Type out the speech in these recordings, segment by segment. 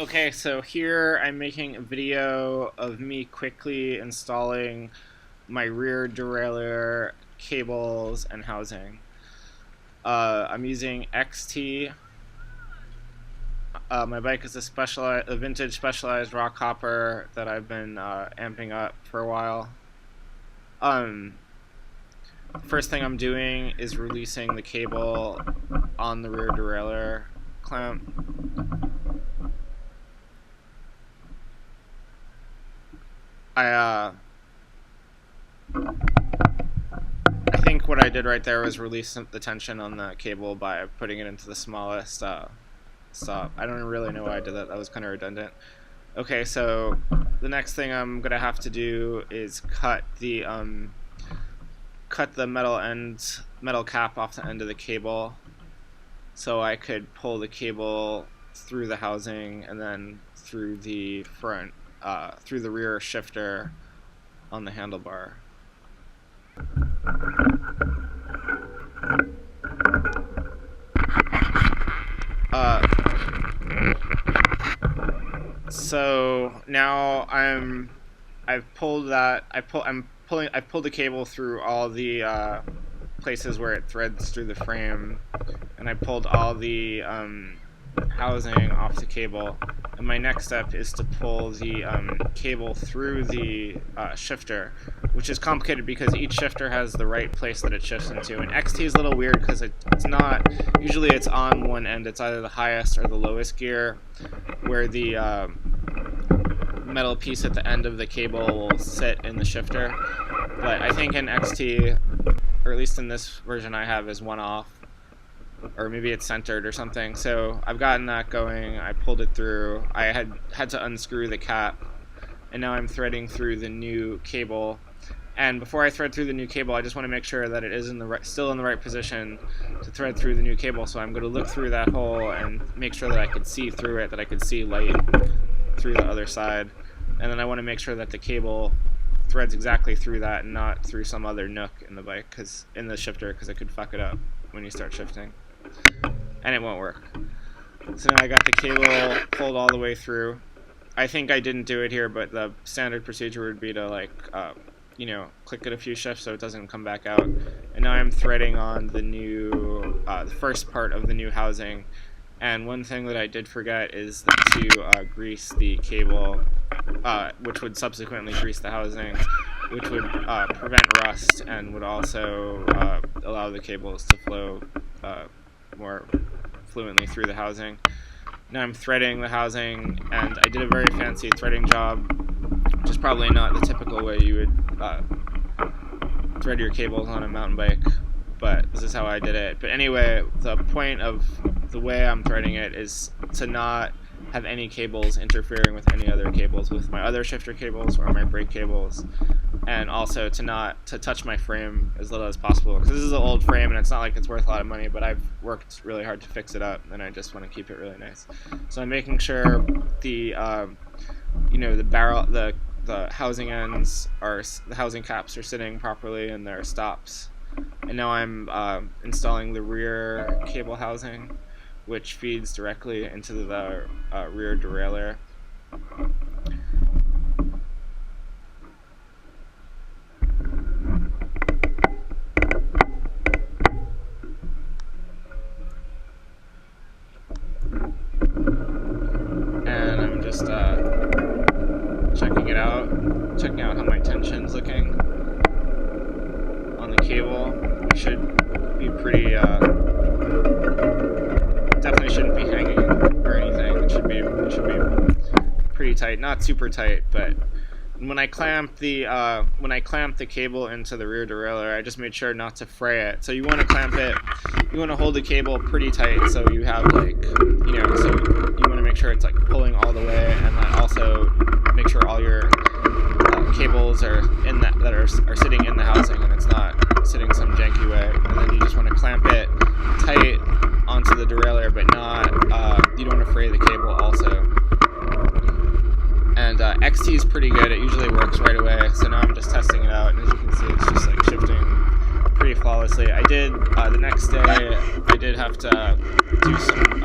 Okay, so here I'm making a video of me quickly installing my rear derailleur cables and housing. I'm using XT. My bike is a vintage specialized rock hopper that I've been amping up for a while. First thing I'm doing is releasing the cable on the rear derailleur clamp. I think what I did right there was release the tension on the cable by putting it into the smallest stop. I don't really know why I did that. That was kind of redundant. Okay, so the next thing I'm gonna have to do is cut the metal cap off the end of the cable, so I could pull the cable through the housing and then through the front, through the rear shifter on the handlebar. So now I've pulled the cable through all the places where it threads through the frame, and I pulled all the housing off the cable. And my next step is to pull the cable through the shifter, which is complicated because each shifter has the right place that it shifts into. And XT is a little weird because it's not, usually it's on one end, it's either the highest or the lowest gear, where the metal piece at the end of the cable will sit in the shifter. But I think in XT, or at least in this version I have, is one off. Or maybe it's centered or something. So I've gotten that going. I pulled it through. I had to unscrew the cap, and now I'm threading through the new cable. And before I thread through the new cable, I just want to make sure that it is still in the right position to thread through the new cable. So I'm going to look through that hole and make sure that I could see through it, that I could see light through the other side. And then I want to make sure that the cable threads exactly through that and not through some other nook in the bike, in the shifter, because it could fuck it up when you start shifting. And it won't work. So now I got the cable pulled all the way through. I think I didn't do it here, but the standard procedure would be to click it a few shifts so it doesn't come back out. And now I'm threading on the new, the first part of the new housing. And one thing that I did forget is to grease the cable, which would subsequently grease the housing, which would prevent rust and would also allow the cables to flow more fluently through the housing. Now I'm threading the housing, and I did a very fancy threading job, which is probably not the typical way you would thread your cables on a mountain bike, but this is how I did it. But anyway, the point of the way I'm threading it is to not have any cables interfering with any other cables, with my other shifter cables or my brake cables, and also to touch my frame as little as possible, because this is an old frame and it's not like it's worth a lot of money, but I've worked really hard to fix it up and I just want to keep it really nice. So I'm making sure the the housing ends the housing caps are sitting properly in their stops. And now I'm installing the rear cable housing, which feeds directly into the rear derailleur. And I'm just checking out how my tension's looking on the cable. It should be pretty, definitely shouldn't be hanging or anything. It should be pretty tight, not super tight, but when I clamp the cable into the rear derailleur, I just made sure not to fray it. So you want to clamp it, you want to hold the cable pretty tight, so you have so you want to make sure it's like pulling all the way, and then also make sure all your cables are are sitting in the housing and it's not sitting some janky way. And then you just want to clamp it tight onto the derailleur, but not you don't want to fray the cable also. And XT is pretty good. It usually works right away. So now I'm just testing it out, and as you can see, it's just like shifting pretty flawlessly. I did the next day. I did have to do some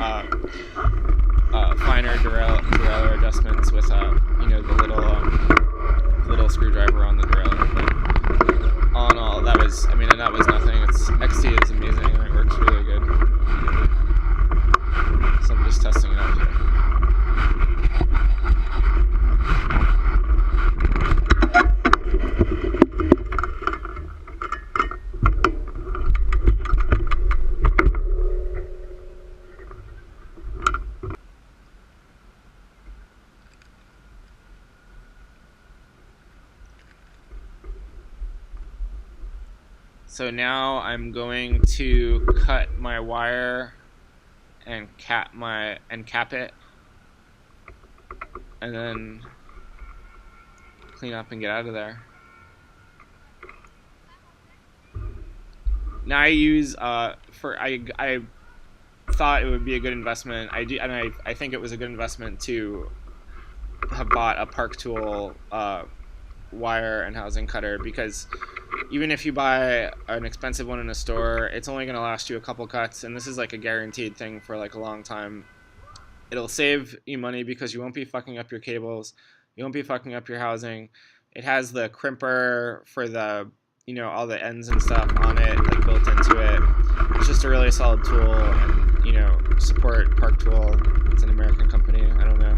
adjustments with the little screwdriver on the derailleur. But all in all, that was nothing. XT is amazing and it works really good. So I'm just testing it out here. So now I'm going to cut my wire and cap it, and then clean up and get out of there. Now I use I thought it would be a good investment. I think it was a good investment to have bought a Park Tool wire and housing cutter, because even if you buy an expensive one in a store, it's only going to last you a couple cuts, and this is like a guaranteed thing for like a long time. It'll save you money because you won't be fucking up your cables, you won't be fucking up your housing. It has the crimper for the all the ends and stuff on it, like built into it. It's just a really solid tool, and support Park Tool. It's an American company, I don't know.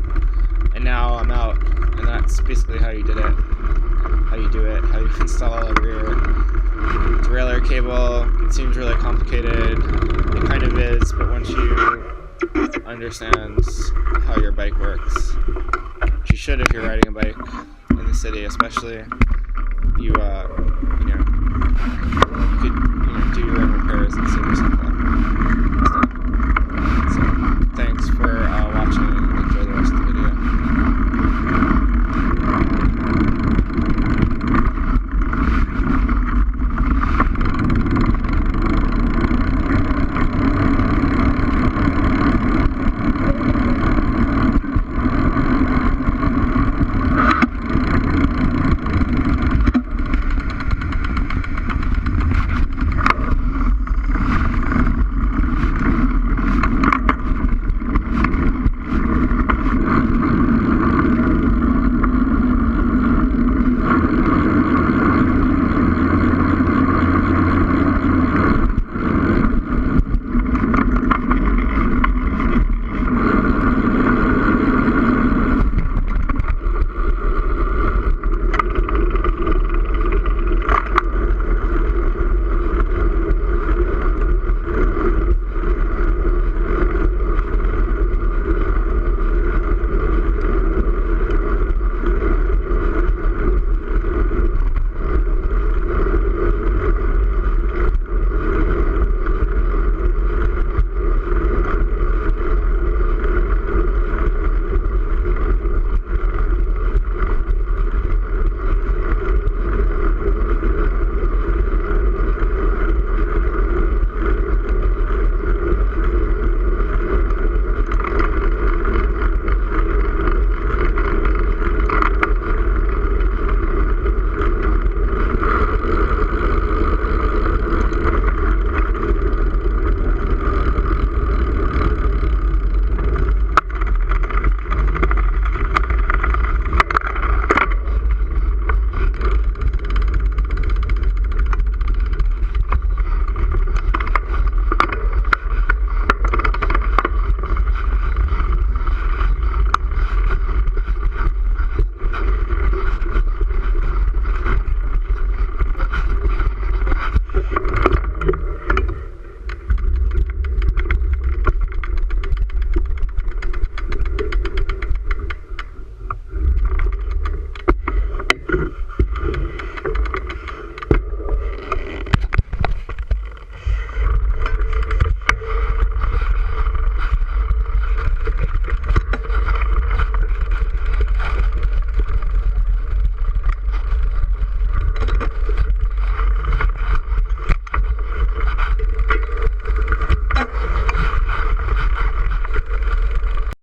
And now I'm out, and that's basically how you do it, how you install a rear derailleur cable. It seems really complicated. It kind of is, but once you understand how your bike works, which you should if you're riding a bike in the city especially, you could do your own repairs and save yourself a lot.